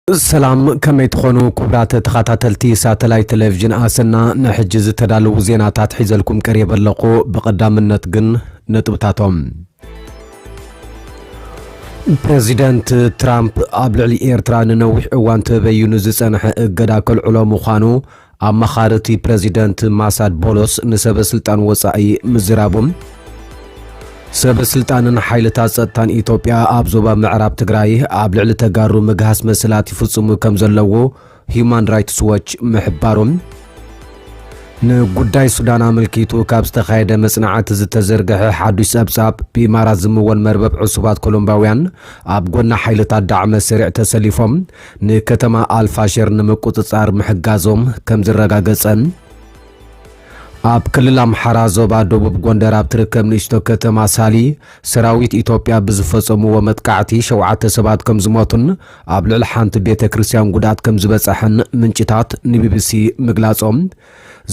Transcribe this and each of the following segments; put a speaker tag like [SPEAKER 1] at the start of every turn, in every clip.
[SPEAKER 1] السلام كما يتخونوا كبرات تخاتلتي ساتلاي تلفزيون آسنا نحجز تدالو زيناتات حيزلكم قريبا لقو بقدام النتقن نتبتاتهم. بريزيدنت ترامب قبل إيرترا ننوح اوان تبينو زسانح اقدا كل علوم خانو اما خارتي بريزيدنت ماساد بولوس نسب سلطان وصائي مزرابهم. سب سلطان حيلتات ጸጥታን ኢትዮጵያ ኣብ ዞባ ምዕራብ ትግራይ ኣብ ልዕሊ ተጋሩ መግሃስ መስላት ይፍጽሙ ከም ዘለዎ ሂዩማን ራይትስ ዎች ምሕባሮም ንጉዳይ ሱዳን አመልኪቱ ካብ ዝተኻየደ መጽናዕቲ ዝተዘርገሐ ሓዱሽ ጸብጻብ ብኢማራት ዝምወን መርበብ ዕሱባት ኮሎምባውያን ኣብ ጎና ሓይልታት ዳዕመ ስሪዕ ተሰሊፎም ንከተማ አልፋሸር ንምቁጽጻር ምሕጋዞም ከም ዝረጋገጸን ኣብ ክልል አምሓራ ዞባ ደቡብ ጎንደር ኣብ ትርከብ ንእሽቶ ከተማ ሳሊ ሰራዊት ኢትዮጵያ ብዝፈጸምዎ መጥቃዕቲ 7 ሰባት ከም ዝሞቱን ኣብ ልዕሊ ሓንቲ ቤተ ክርስቲያን ጉዳት ከም ዝበጽሐን ምንጭታት ንቢቢሲ ምግላጾም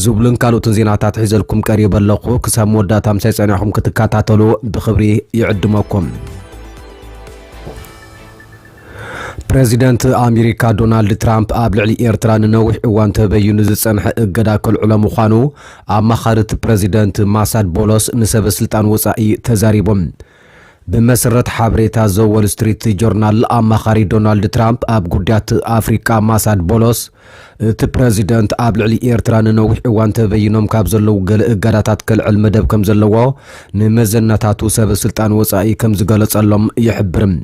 [SPEAKER 1] ዝብሉን ካልኦትን ዜናታት ሒዘልኩም ቀሪበ ኣለኹ ክሳብ መወዳእታ ምሳይ ጸኒሕኩም ክትከታተሉ ብኽብሪ ይዕድመኩም። بريزيدنت أمريكا دونالد ترامب قبل إيرترا نوح اوان تبينو زصنح اقدا كل مخانو اما خارت بريزيدنت ماساد بولوس نسب سلطان وصائي تزاريبهم بمسرت حبريتا زو وول ستريت جورنال اما خاري دونالد ترامب اب قدات افريكا ماساد بولوس ت بريزيدنت قبل إيرترا نوح اوان تبينوم كاب زلو اقداتات كل المدب كم زلو نمزنتاتو سب سلطان وصائي كم زغلصلهم يحبرم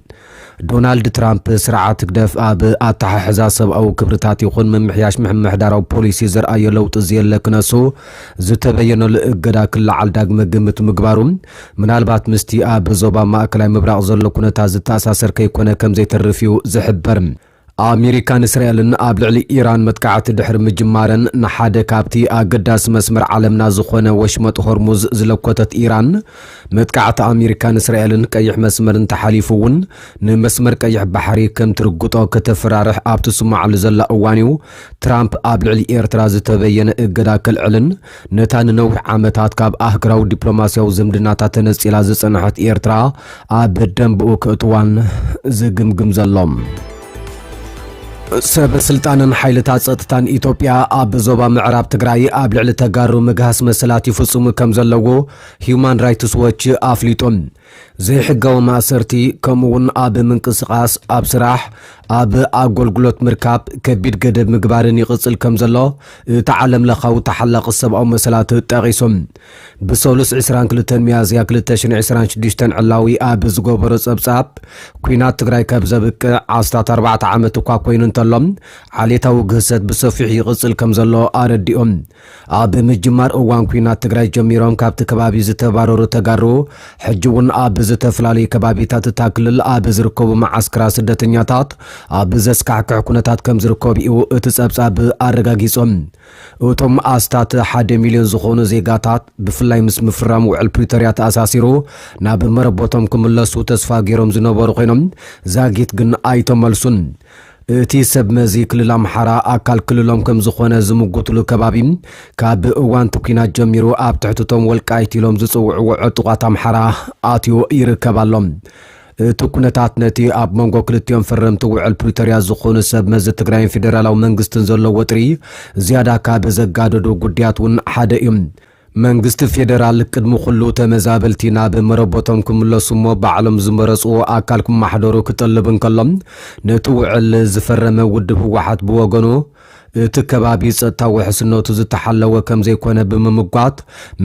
[SPEAKER 1] دونالد ترامب سرعات كدف اب اتححزا سباو كبرتات يخون ممحياش محمحدارو بوليسي زرأي لوط زيل كنسو زتبينو الاقدا كل عالداق مقمت مقبارو منالبات مستي اب زوبا ما اكلاي مبراغ زلو كنتا زتاساسر كيكونا كم زي ترفيو زحبرم أمريكان إسرائيل قبل على إيران متكعت دحر مجمارن نحادة كابتي أقداس مسمر عالمنا زخونة وشمت هرمز زلوكتت إيران متكعت أمريكان إسرائيل كيح مسمر تحاليفون نمسمر كيح بحري كم ترقطو كتفرارح أبتو سمع لزلا أوانيو ترامب قبل على إيرتراز تبين إقدا كالعلن نتان نوح عامتات كاب أهقراو دبلوماسيا وزمدناتا تنس إلى زسنحت إيرترا أبدن بؤك أطوان زقمقم زلوم سب سلطان حيلتات ጸጥታን ኢትዮጵያ ኣብ ዞባ ምዕራብ ትግራይ ኣብ ልዕሊ ተጋሩ መግሃስ መስላት ይፍጽሙ ከም ዘለዎ ሂዩማን ራይትስ ዎች ኣፍሊጦም ዘይሕጋዊ ማእሰርቲ ከምኡውን ኣብ ምንቅስቓስ ኣብ ስራሕ ኣብ ኣገልግሎት ምርካብ ከቢድ ገደብ ምግባርን ይቕጽል ከም ዘሎ ተዓለም ለኻው ተሓላቕ ሰብኣዊ መሰላት ጠቒሶም ብሰሉስ 22 ሚያዝያ 2026 ዕላዊ ኣብ ዝገበሮ ጸብጻብ ኩናት ትግራይ ካብ ዘብቅዕ 14 ዓመት እኳ ኮይኑ እንተሎም ዓሌታዊ ግህሰት ብሰፊሕ ይቕጽል ከም ዘሎ ኣረዲኦም ኣብ ምጅማር እዋን ኩናት ትግራይ ጀሚሮም ካብቲ ከባቢ ዝተባረሩ ተጋሩ ሕጂ እውን ኣብ ዝተፈላልዩ ከባቢታት ታክልል ኣብ ዝርከቡ ማዓስከራ ስደተኛታት ኣብ ዘስካዕክዕ ኩነታት ከም ዝርከቡ እዩ እቲ ጸብጻብ ኣረጋጊጾም እቶም ኣስታት 1 ሚልዮን ዝኾኑ ዜጋታት ብፍላይ ምስ ምፍራም ውዕል ፕሪቶሪያ ተኣሳሲሩ ናብ መረቦቶም ክምለሱ ተስፋ ገይሮም ዝነበሩ ኮይኖም ዛጊት ግን ኣይተመልሱን እቲ ሰብ መዚ ክልል አምሓራ አካል ክልሎም ከም ዝኾነ ዝምጉትሉ ከባቢ ካብ እዋን ኩናት ጀሚሩ ኣብ ትሕትቶም ወልቃይት ኢሎም ዝጽውዑ ዕጡቃት አምሓራ ኣትዩ ይርከባሎም እቲ ኩነታት ነቲ ኣብ መንጎ ክልቲኦም ፈረምቲ ውዕል ፕሪቶሪያ ዝኾኑ ሰብ መዚ ትግራይ ፌደራላዊ መንግስትን ዘለዎ ጥሪ ዝያዳ ካብ ዘጋደዱ ጉዳያት እውን ሓደ እዩ መንግስት ፌደራል ቅድሙ ኩሉ ተመዛበልቲ ናብ መረቦቶም ክምለሱሞ ባዕሎም ዝመረጹ አካል ክማሕደሩ ክጥልብን ከሎም ነቲ ውዕል ዝፈረመ ውድብ ህወሓት ብወገኑ እቲ ከባቢ ጸጥታ ውሕስነቱ ዝተሓለወ ከም ዘይኮነ ብምምጓት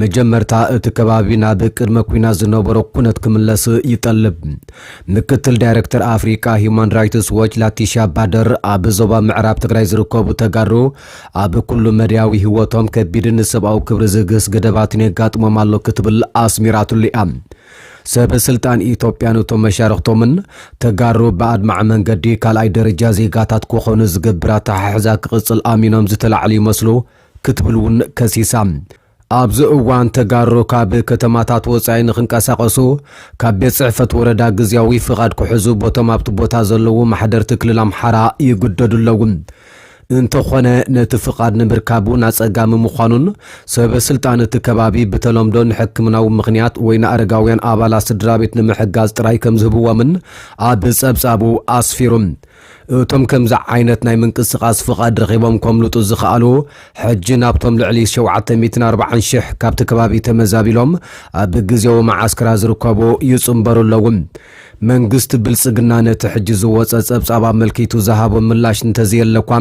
[SPEAKER 1] መጀመርታ እቲ ከባቢ ናብ ቅድመ ኩናት ዝነበሮ ኩነት ክምለስ ይጠልብ ምክትል ዳይሬክተር አፍሪካ ሂዩማን ራይትስ ዎች ላቲሻ ባደር ኣብ ዞባ ምዕራብ ትግራይ ዝርከቡ ተጋሩ ኣብ ኩሉ መድያዊ ህይወቶም ከቢድን ሰብኣዊ ክብሪ ዝግስ ገደባትን የጋጥሞም ኣሎ ክትብል ኣስሚራቱሉ እያ سب سلطان ኢትዮጵያን ቶም መሻርክቶምን ተጋሩ በአድማዕ መንገዲ ካልኣይ ደረጃ ዜጋታት ኮኾኑ ዝገብራ ተሓሕዛ ክቅጽል ኣሚኖም ዝተላዕሉ ይመስሉ ክትብሉን ከሲሳም ኣብዚ እዋን ተጋሩ ካብ ከተማታት ወጻኢ ንኽንቀሳቐሱ ካብ ቤት ጽሕፈት ወረዳ ግዝያዊ ፍቓድ ክሕዙ ቦቶም ኣብቲ ቦታ ዘለዉ ማሕደርቲ ክልል አምሓራ ይግደዱ እንተኾነ ነቲ ፍቓድ ንምርካቡ ናጸጋሚ ምዃኑን ሰብ ስልጣን እቲ ከባቢ በተለምዶ ንሕክምናዊ ምኽንያት ወይ ንኣረጋውያን ኣባላት ስድራቤት ንምሕጋዝ ጥራይ ከም ዝህብዎምን ኣብ ጸብጻቡ ኣስፊሩም እቶም ከምዛ ዓይነት ናይ ምንቅስቃስ ፍቃድ ረኺቦም ከምልጡ ዝኽኣሉ ሕጂ ናብቶም ልዕሊ 740,000 ካብቲ ከባቢ ተመዛቢሎም ኣብ ግዜያዊ ማዓስከራ ዝርከቡ ይጽምበሩ ኣለዉ መንግስት ብልጽግና ነቲ ሕጂ ዝወፀ ጸብጻብ መልኪቱ ዝሃቦ ምላሽ እንተዘየለኳ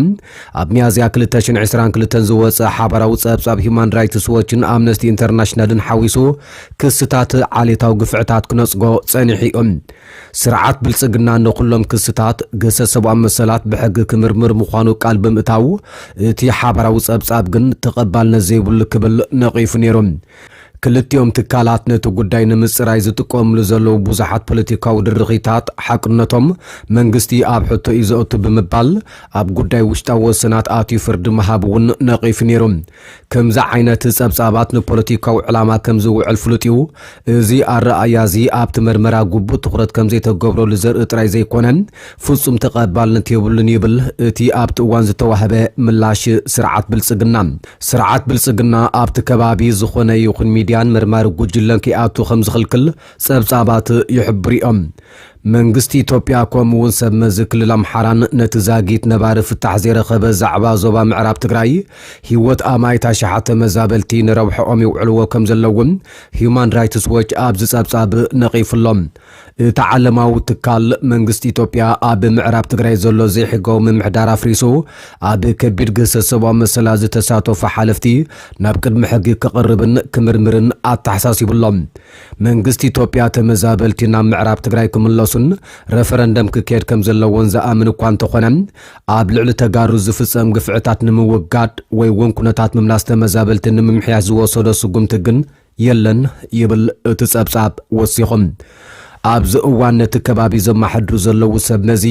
[SPEAKER 1] ኣብ ሚያዝያ 2022 ዝወፀ ሓበራዊ ጸብጻብ ሂውማን ራይትስ ዎችን ኣምነስቲ ኢንተርናሽናልን ሓዊሱ ክስታት ዓሌታዊ ግፍዕታት ክነጽጎ ጸኒሑ እዮም ስርዓት ብልጽግና ንኹሎም ክስታት ገሰ ሰብኣዊ መሰላት ብሕጊ ክምርምር ምዃኑ ቃል ብምእታው እቲ ሓበራዊ ጸብጻብ ግን ተቐባልነት ዘይብሉ ክብል ነቒፉ ነይሮም ክልቲኦም ትካላት ነቲ ጉዳይ ንምጽራይ ዝጥቀምሉ ዘለዉ ብዙሓት ፖለቲካዊ ድርኺታት ሓቅነቶም መንግስቲ ኣብ ሕቶ እዩ ዘእቱ ብምባል ኣብ ጉዳይ ውሽጣዊ ወሰናት ኣትዩ ፍርዲ ምሃብ እውን ነቒፉ ነይሮም ከምዚ ዓይነት ጸብጻባት ንፖለቲካዊ ዕላማ ከም ዝውዕል ፍሉጥ እዩ እዚ ኣረኣያ እዚ ኣብቲ መርመራ ግቡእ ትኹረት ከም ዘይተገብረሉ ዘርኢ ጥራይ ዘይኮነን ፍጹም ተቐባልነት የብሉን ይብል እቲ ኣብቲ እዋን ዝተዋህበ ምላሽ ስርዓት ብልጽግና ኣብቲ ከባቢ ዝኾነ ይኹን ሚድያን መርማሪ ጉጅለን ከይኣቱ ከም ዝኽልክል ጸብጻባት ይሕብሩ እዮም መንግስቲ ኢትዮጵያ ከምኡውን ሰብ መዚ ክልል ኣምሓራን ነቲ ዛጊት ነባሪ ፍታሕ ዘይረኸበ ዛዕባ ዞባ ምዕራብ ትግራይ ህይወት ኣማይታ ሸሓተ መዛበልቲ ንረብሖኦም ይውዕልዎ ከም ዘለውን ሂውማን ራይትስ ዎች ኣብ ዝጸብጻብ ነቒፉሎም እቲ ዓለማዊ ትካል መንግስቲ ኢትዮጵያ ኣብ ምዕራብ ትግራይ ዘሎ ዘይሕጋዊ ምምሕዳር ኣፍሪሱ ኣብ ከቢድ ገሰት ሰብኣዊ መሰላት ዝተሳተፉ ሓለፍቲ ናብ ቅድሚ ሕጊ ክቕርብን ክምርምርን ኣተሓሳሲቡሎም መንግስቲ ኢትዮጵያ ተመዛበልቲ ናብ ምዕራብ ትግራይ ክምለሱ ረፈረንደም ክካየድ ከም ዘለዎን ዝኣምን እኳ እንተኾነ ኣብ ልዕሊ ተጋሩ ዝፍጸም ግፍዕታት ንምውጋድ ወይ እውን ኩነታት ምምላስ ተመዛበልቲ ንምምሕያሽ ዝወሰዶ ስጉምቲ ግን የለን ይብል እቲ ጸብጻብ ወሲኹም ኣብዚ እዋን ነቲ ከባቢ ዘማሕድሩ ዘለዉ ሰብ ነዚ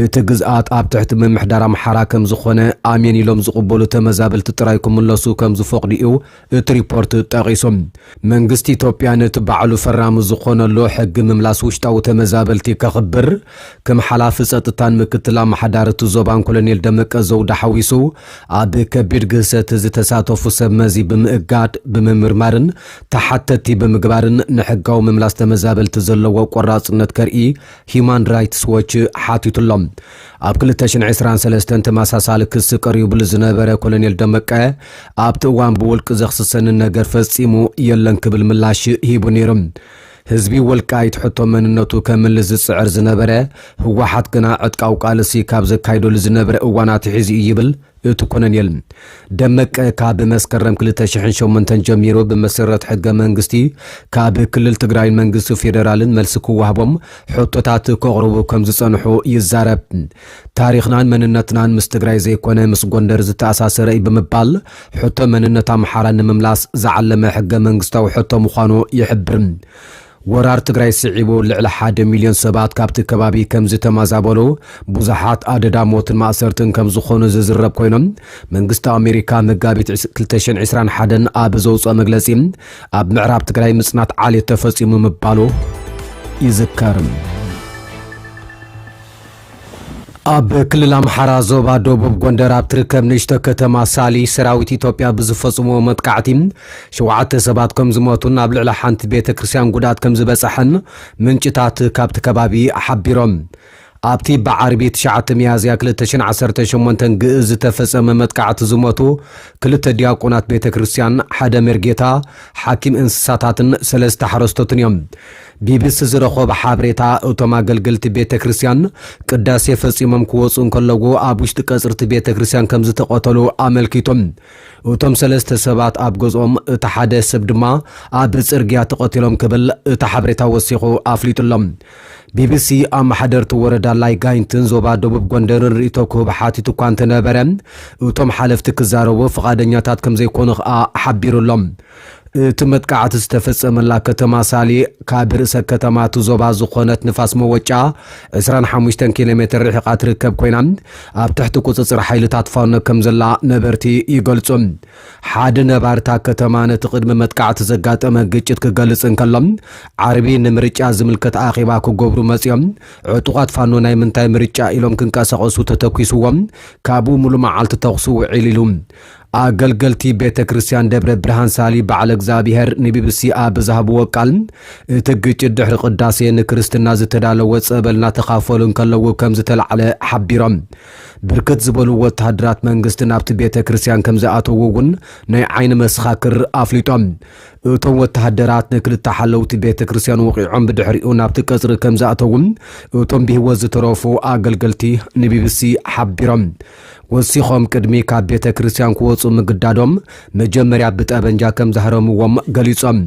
[SPEAKER 1] እቲ ግዝኣት ኣብ ትሕቲ ምምሕዳር ኣምሓራ ከም ዝኾነ ኣሜን ኢሎም ዝቕበሉ ተመዛበልቲ ጥራይ ክምለሱ ከም ዝፈቕዱ እዩ እቲ ሪፖርት ጠቒሶም መንግስቲ ኢትዮጵያ ነቲ ባዕሉ ፈራሚ ዝኾነሉ ሕጊ ምምላስ ውሽጣዊ ተመዛበልቲ ከኽብር ከም ሓላፊ ጸጥታን ምክትል ኣመሓዳሪ እቲ ዞባን ኮሎኔል ደመቀ ዘውዳ ሓዊሱ ኣብ ከቢድ ግህሰት ዝተሳተፉ ሰብ መዚ ብምእጋድ ብምምርማርን ተሓተቲ ብምግባርን ንሕጋዊ ምምላስ ተመዛበልቲ ዘለዎ ቆራጽነት ከርኢ ሂውማን ራይትስ ዎች ሓቲቱሎም ኣብ 2023 ተመሳሳሊ ክስ ቀሪቡሉ ዝነበረ ኮሎኔል ደመቀ ኣብቲ እዋን ብውልቂ ዘኽስሰን ነገር ፈጺሙ የለን ክብል ምላሽ ሂቡ ነይሮም ህዝቢ ወልቃይት ሕቶ መንነቱ ከምልስ ዝጽዕር ዝነበረ ህወሓት ግና ዕጥቃው ቃልሲ ካብ ዘካይደሉ ዝነበረ እዋናት ሒዙ ይብል እቲ ኮሎኔል ደመቀ ካብ መስከረም 2008 ጀሚሩ ብመሰረት ሕገ መንግስቲ ካብ ክልል ትግራይ መንግስቲ ፌደራልን መልሲ ክዋህቦም ሕቶታት ከቕርቡ ከም ዝጸንሑ ይዛረብ ታሪኽናን መንነትናን ምስ ትግራይ ዘይኮነ ምስ ጎንደር ዝተኣሳሰረ ብምባል ሕቶ መንነት ኣምሓራ ንምምላስ ዝዓለመ ሕገ መንግስታዊ ሕቶ ምዃኑ ይሕብር ወራር ትግራይ ስዒቡ ልዕሊ 1 ሚልዮን ሰባት ካብቲ ከባቢ ከም ዝተማዛበሉ ብዙሓት ኣደዳሞትን ማእሰርትን ከም ዝኾኑ ዝዝረብ ኮይኖም መንግስቲ ኣሜሪካ መጋቢት 2021 ኣብ ዘውፅኦ መግለጺ ኣብ ምዕራብ ትግራይ ምጽናት ዓሌት ተፈጺሙ ምባሉ ይዝከር ኣብ ክልል ኣምሓራ ዞባ ደቡብ ጎንደር ኣብ ትርከብ ንእሽቶ ከተማ ሳሊ ሰራዊት ኢትዮጵያ ብዝፈጽሞ መጥቃዕቲ 7 ሰባት ከም ዝሞቱን ኣብ ልዕሊ ሓንቲ ቤተ ክርስቲያን ጉዳት ከም ዝበጽሐን ምንጭታት ካብቲ ከባቢ ሓቢሮም ኣብቲ በዓርቢ 9 ሚያዝያ 2018 ግእዝ ዝተፈጸመ መጥቃዕቲ ዝሞቱ 2 ዲያቆናት ቤተ ክርስቲያን ሓደ መርጌታ ሓኪም እንስሳታትን 3 ሓረስቶትን እዮም ቢቢሲ ዝረኸበ ሓበሬታ እቶም ኣገልገልቲ ቤተ ክርስቲያን ቅዳሴ ፈጺሞም ክወፁ እንከለዉ ኣብ ውሽጢ ቀጽርቲ ቤተ ክርስቲያን ከም ዝተቐተሉ ኣመልኪቶም እቶም 3 ሰባት ኣብ ገዝኦም እቲ ሓደ ሰብ ድማ ኣብ ጽርግያ ተቐቲሎም ክብል እቲ ሓበሬታ ወሲኹ ኣፍሊጡሎም ቢቢሲ ኣመሓደርቲ ወረዳ ላይ ጋይንትን ዞባ ደቡብ ጎንደርን ርእቶ ክህብ ሓቲቱ እኳ እንተነበረ እቶም ሓለፍቲ ክዛረቡ ፈቃደኛታት ከም ዘይኮኑ ሓቢሩሎም እቲ መጥቃዕቲ ዝተፈጸመላ ከተማ ሳሊ ካብ ርእሰ ከተማ ዞባ ዝኾነት ንፋስ መወጫ 25 ኪሎ ሜትር ርሕቃ ትርከብ ኮይና ኣብ ትሕቲ ቁጽጽር ሓይልታት ፋኖ ከም ዘላ ነበርቲ ይገልጹ ሓደ ነባርታ ከተማ ነቲ ቅድሚ መጥቃዕቲ ዘጋጠመ ግጭት ክገልጽ እንከሎም ዓርቢ ንምርጫ ዝምልከት ኣኺባ ክገብሩ መጽዮም ዕጡቃት ፋኖ ናይ ምንታይ ምርጫ ኢሎም ክንቀሳቀሱ ተተኪስዎም ካብኡ ሙሉ መዓልቲ ተኽሱ ውዒል ኢሉ አገልገልቲ ቤተ ክርስቲያን ደብረ ብርሃን ሳሊ በዓለ እግዚአብሔር ንቢቢሲ አብዛሃብዎ ቃል እትግጭ ድሕሪ ቅዳሴ ንክርስትና ዝተዳለወ ጸበልና ተኻፈሉን ከለዉ ከም ዝተልዓለ ሓቢሮም ብርክት ዝበሉ ወተሃደራት መንግስቲ ናብቲ ቤተ ክርስቲያን ከም ዝኣተዉ እውን ናይ ዓይኒ መስኻክር ኣፍሊጦም እቶም ወተሃደራት ንክልተ ሓለውቲ ቤተ ክርስቲያን ወቂዖም ብድሕሪኡ ናብቲ ቀጽሪ ከም ዝኣተዉ እቶም ብህይወት ዝተረፉ አገልገልቲ ንቢቢሲ ሓቢሮም ወሲኾም ቅድሚ ካብ ቤተ ክርስቲያን ክወፁ ምግዳዶም መጀመርያ ብጠበንጃ ከም ዝሃረምዎም ገሊጾም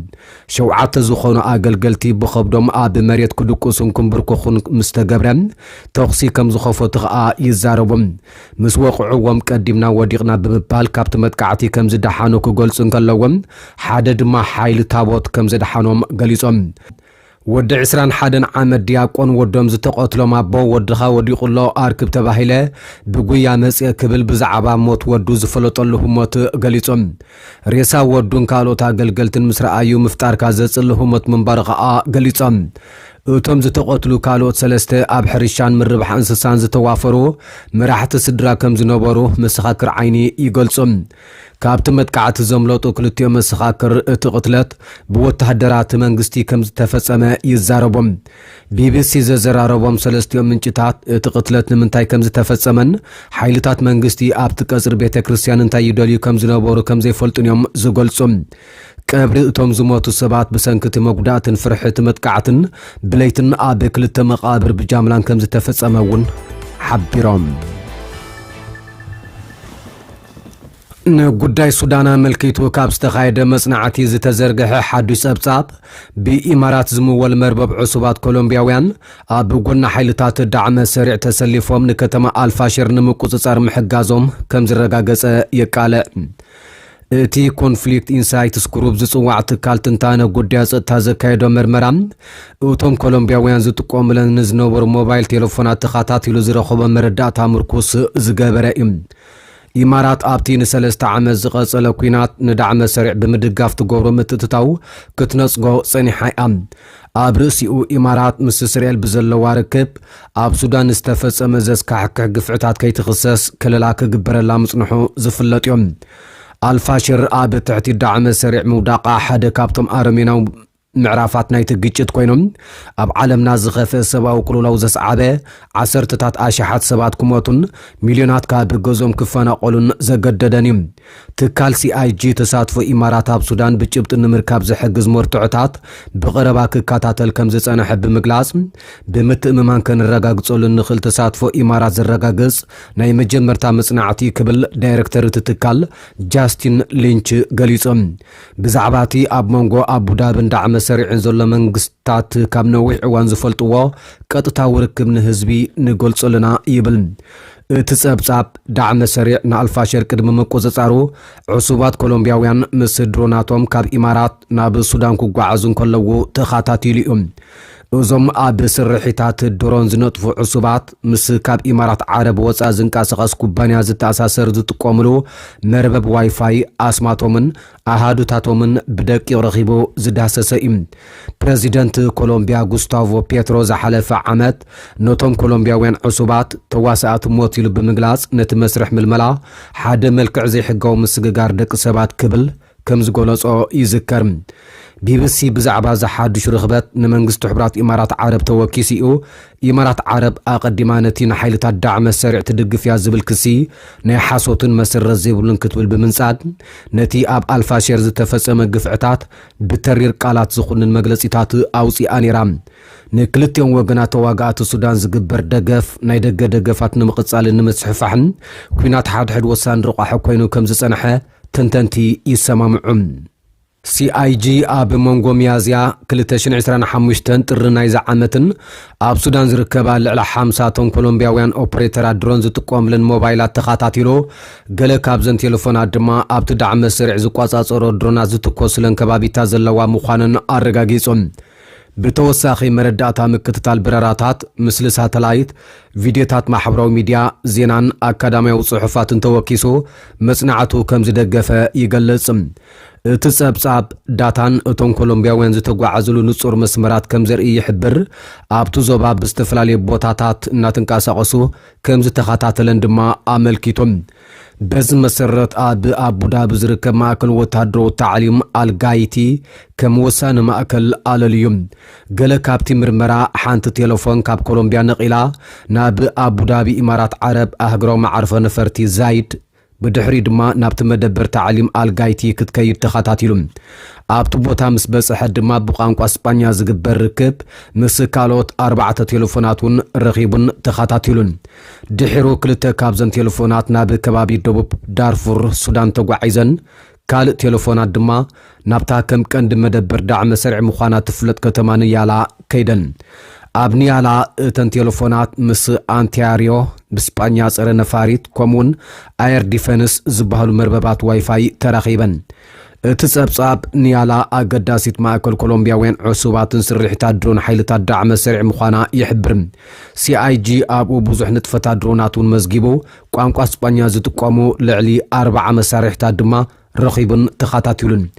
[SPEAKER 1] ሸውዓተ ዝኾኑ አገልገልቲ ብኸብዶም ኣብ መሬት ክድቁሱን ክምብርክኹን ምስተገብረን ተኽሲ ከም ዝኸፈቱ ኸኣ ይዛረቡም ምስ ወቕዑዎም ቀዲምና ወዲቕና ብምባል ካብቲ መጥቃዕቲ ከም ዝደሓኑ ክገልጹ ከለዎም ሓደ ድማ ሓይሊ ታቦት ከም ዝደሓኖም ገሊጾም ወዲ 21 ዓመት ዲያቆን ወዶም ዝተቆትሎም አቦ ወድኻ ወዲቁሎ አርክብ ተባሂለ ብጉያ መጽእ ክብል ብዛዕባ ሞት ወዱ ዝፈለጠሉ ሞት ገሊጾም ሬሳ ወዱን ካልኦት አገልገልትን ምስ ረአዩ ምፍጣርካ ዘጽልሁ ሞት ምንባር ኸኣ ገሊጾም እቶም ዝተቆትሉ ካልኦት ሰለስተ ኣብ ሕርሻን ምርባሕ እንስሳን ዝተዋፈሩ መራሕቲ ስድራ ከም ዝነበሩ መሰኻክር ዓይኒ ይገልጹም ካብቲ መጥቃዕቲ ዘምለጡ ክልቲኦም መሰኻክር እቲ ቅትለት ብወተሃደራት መንግስቲ ከም ዝተፈጸመ ይዛረቦም ቢቢሲ ዘዘራረቦም ሰለስቲኦም ምንጭታት እቲ ቅትለት ንምንታይ ከም ዝተፈጸመን ሓይልታት መንግስቲ ኣብቲ ቀጽሪ ቤተ ክርስቲያን እንታይ ይደልዩ ከም ዝነበሩ ከም ዘይፈልጡን እዮም ዝገልጹም ቀብሪ እቶም ዝሞቱ ሰባት ብሰንክቲ መጉዳእትን ፍርሕቲ መጥቃዕትን ብለይትን ኣብ ክልተ መቃብር ብጃምላን ከም ዝተፈጸመ እውን ሓቢሮም ጉዳይ ሱዳን መልኪቱ ካብ ዝተኻየደ መጽናዕቲ ዝተዘርግሐ ሓዱሽ ጸብጻብ ብኢማራት ዝምወል መርበብ ዕሱባት ኮሎምቢያውያን ኣብ ጎና ሓይልታት ዳዕመ ሰሪዕ ተሰሊፎም ንከተማ አልፋሽር ንምቁጽጻር ምሕጋዞም ከም ዝረጋገጸ የቃልዕ እቲ ኮንፍሊክት ኢንሳይትስ ግሩፕ ዝጽዋዕ ትካል ትንታነ ጉዳይ ጸጥታ ዘካየዶ መርመራ እቶም ኮሎምቢያውያን ዝጥቀሙለን ዝነበሩ ሞባይል ቴሌፎናት ተኸታቲሉ ዝረኸቦ መረዳእታ ምርኩስ ዝገበረ እዩ ኢማራት ኣብቲ ንሰለስተ ዓመት ዝቐጸለ ኩናት ንዳዕመ ሰሪዕ ብምድጋፍ ትገብሮ ምትትታው ክትነጽጎ ጸኒሓ እያ ኣብ ርእሲኡ ኢማራት ምስ እስራኤል ብዘለዋ ርክብ ኣብ ሱዳን ዝተፈጸመ ዘስካሕክሕ ግፍዕታት ከይትኽሰስ ከለላ ክግበረላ ምጽንሑ ዝፍለጥ እዮም አልፋሽር ኣብ ትሕቲ ዳዕመ ሰሪዕ ምውዳቃ ሓደ ካብቶም ኣረሜናዊ ምዕራፋት ናይቲ ግጭት ኮይኖም ኣብ ዓለምና ዝኸፍአ ሰብኣዊ ቅልውላው ዘስዓበ ዓሰርተታት ኣሽሓት ሰባት ክሞቱን ሚልዮናት ካብ ገዞም ክፈናቀሉን ዘገደደን እዩ ትካል ሲአይጂ ተሳትፎ ኢማራት ኣብ ሱዳን ብጭብጥ ንምርካብ ዝሕግዝ መርትዖታት ብቐረባ ክከታተል ከም ዝጸንሐ ብምግላጽ ብምትእምማን ከንረጋግጸሉ ንኽእል ተሳትፎ ኢማራት ዝረጋግጽ ናይ መጀመርታ መጽናዕቲ ክብል ዳይሬክተር እቲ ትካል ጃስቲን ሊንች ገሊጾም ብዛዕባ እቲ ኣብ መንጎ ኣቡዳብን ዳዕመ ሰሪዕን ዘሎ መንግስታት ካብ ነዊሕ እዋን ዝፈልጥዎ ቀጥታዊ ርክብ ንህዝቢ ንገልጸልና ይብል እቲ ጸብጻብ ዳዕመ ሰሪዕ ንአልፋሽር ቅድሚ መቆጻጸሩ ዕሱባት ኮሎምቢያውያን ምስ ድሮናቶም ካብ ኢማራት ናብ ሱዳን ክጓዓዙ ከለዉ ተኸታቲሉ እዮም እዞም ኣብ ስርሒታት ድሮን ዝነጥፉ ዕሱባት ምስ ካብ ኢማራት ዓረብ ወፃ ዝንቃሳቐስ ኩባንያ ዝተኣሳሰሩ ዝጥቀሙሉ መርበብ ዋይፋይ ኣስማቶምን ኣሃዱታቶምን ብደቂቕ ረኺቡ ዝዳሰሰ እዩ ፕሬዚደንት ኮሎምቢያ ጉስታቮ ፔትሮ ዝሓለፈ ዓመት ነቶም ኮሎምቢያውያን ዕሱባት ተዋሳኣት ሞት ኢሉ ብምግላጽ ነቲ መስርሕ ምልመላ ሓደ መልክዕ ዘይሕጋዊ ምስግጋር ደቂ ሰባት ክብል ከም ዝገለጾ ይዝከር ቢቢሲ ብዛዕባ ዝሓድሽ ርኽበት ንመንግስቲ ሕቡራት ኢማራት ዓረብ ተወኪሲኡ ኢማራት ዓረብ ኣቐዲማ ነቲ ንሓይልታት ዳዕመ ሰሪዕ ትድግፍ እያ ዝብል ክሲ ናይ ሓሶትን መሰረት ዘይብሉን ክትብል ብምንጻድ ነቲ ኣብ አልፋሽር ዝተፈጸመ ግፍዕታት ብተሪር ቃላት ዝኹንን መግለጺታት ኣውፂኣ ነይራ ንክልቲኦም ወገናት ተዋጋእቲ ሱዳን ዝግበር ደገፍ ናይ ደገ ደገፋት ንምቕጻልን ንምስሕፋሕን ኩናት ሓድሕድ ወሳኒ ርቋሕ ኮይኑ ከም ዝጸንሐ ተንተንቲ ይሰማምዑ ሲአይጂ ኣብ መንጎ ሚያዝያ 2025 ጥሪ ናይ ዝዓመትን ኣብ ሱዳን ዝርከባ ልዕሊ 50 ቶም ኮሎምቢያውያን ኦፕሬተራት ድሮን ዝጥቀሙለን ሞባይላት ተኸታቲሉ ገለ ካብዘን ቴሌፎናት ድማ ኣብቲ ዳዕመ ሰሪዕ ዝቋጻጸሮ ድሮናት ዝትኮስለን ከባቢታት ዘለዋ ምዃነን ኣረጋጊጾም ብተወሳኺ መረዳእታ ምክትታል ብረራታት ምስሊ ሳተላይት ቪድዮታት ማሕበራዊ ሚድያ ዜናን አካዳሚያዊ ጽሑፋትን ተወኪሱ መጽናዕቱ ከም ዝደገፈ ይገልጽ እቲ ጸብጻብ ዳታን እቶም ኮሎምቢያውያን ዝተጓዓዙሉ ንጹር መስመራት ከም ዘርኢ ይሕብር ኣብቲ ዞባ ብዝተፈላለዩ ቦታታት እናተንቀሳቐሱ ከም ዝተኸታተለን ድማ ኣመልኪቶም بز مسرت أبو دابي زركب مأكل وتهدرو التعليم الغايتي كموسان مأكل على اليوم قال كابتي مرمرا حانت تليفون كاب كولومبيا نقيلا ناب أبو دابي إمارات عرب أهجرو معرفة نفرتي زايد بدحري دما نابت مدبر تعليم الغايتي كتكيد تخاتاتيلوم أبتو بوتا مسبس حد ما بقانقو اسبانيا زقبر ركب مسكالوت 4 تليفوناتون رغيبون تخاتاتيلون دحرو كلتا كابزن تليفونات ناب كبابي دوبوب دارفور سودان تقوعيزن كال تليفونات دما نابتا كم كند مدبر دعم سرع مخانات تفلت كتمان يالا كيدن أبني على تن تليفونات مس أنتياريو بسبانيا صار نفاريت كومون اير ديفنس زبهلو مرببات واي فاي تراخيبا تصبصاب نيالا أقداسيت ماكل كولومبيا وين عصوبات سريحتا درون حيلتا دعم سرع مخانا يحبرم سي اي جي أبو بوزح نتفتا دروناتون مزجيبو قوانقو اسبانيا زتقومو لعلي 4 مساريحتا دما رخيبن تخاتاتيلون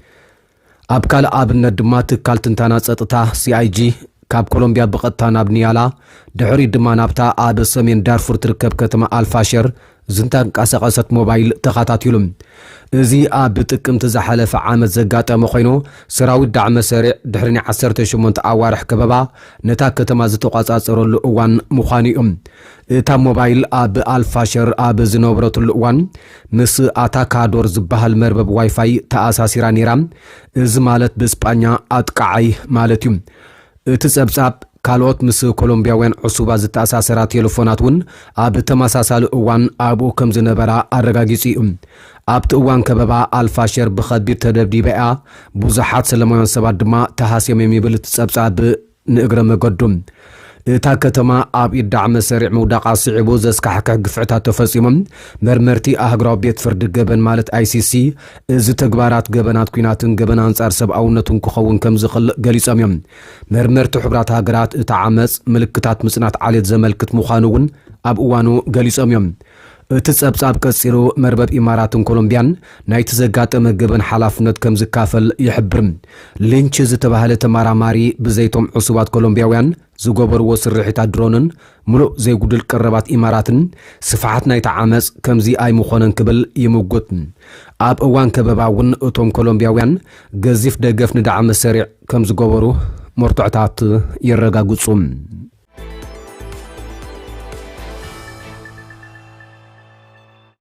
[SPEAKER 1] أبكال أبن دما تكال تنتانا سطتا سي اي جي كاب كولومبيا بقطة نابنيالا دحري دما نابتا آب سمين دارفور تركب كتما الفاشر زنتان قاسقاسة موبايل تخاتاتيلوم ازي آب بتكم تزحلف عامة زقاتا مخينو سراوي دعم سريع دحريني 18 أوارح كبابا نتا كتما زتقاسات سرول لؤوان مخانيهم تا موبايل آب الفاشر آب زنوبرت اللؤوان مس آتا كادور زبها المربب واي فاي تأساسي رانيرام از مالت بسبانيا أتقعي مالتيوم تسبساب كالوت مس كولومبياوين عصوبة زتأساسرا تليفوناتون أب تماساسال أوان أبو كم زنبرا أرغاقيسيهم أب تأوان كبابا الفاشر بخدبير تدبدي بقى بوزحات سلموين سباد دما تحاسي ميميبل تسبساب نقرم قدوم تا كتما أب إدعم سريع موداقا صعبو زسكحكا قفعتا تفصيمم مرمرتي أهقراو بيت فرد قبن مالت ICC إز تقبارات قبنات كويناتن قبنان سار سبعونتن كخون كم زخل قليسام يم مرمرتو حبرات هقرات اتعامس ملكتات مسنات عاليت زملكت مخانون أب اوانو قليسام يم تسبساب كسيرو مربب إماراتن كولومبيان نايت زقات مقبن حلافنت كم زكافل يحبرم لينش زتبهالة ماراماري بزيتم عصوبات كولومبياوين زغبر وسرحتا درونن ملو زي قدل قربات إماراتن سفحات نايت عامس كمزي آي مخونن كبل يموغوتن آب اوان كباباون اتوم كولومبياوين غزيف دقف ندعم السريع كم زغبرو مرتعتات يرغا قدسوم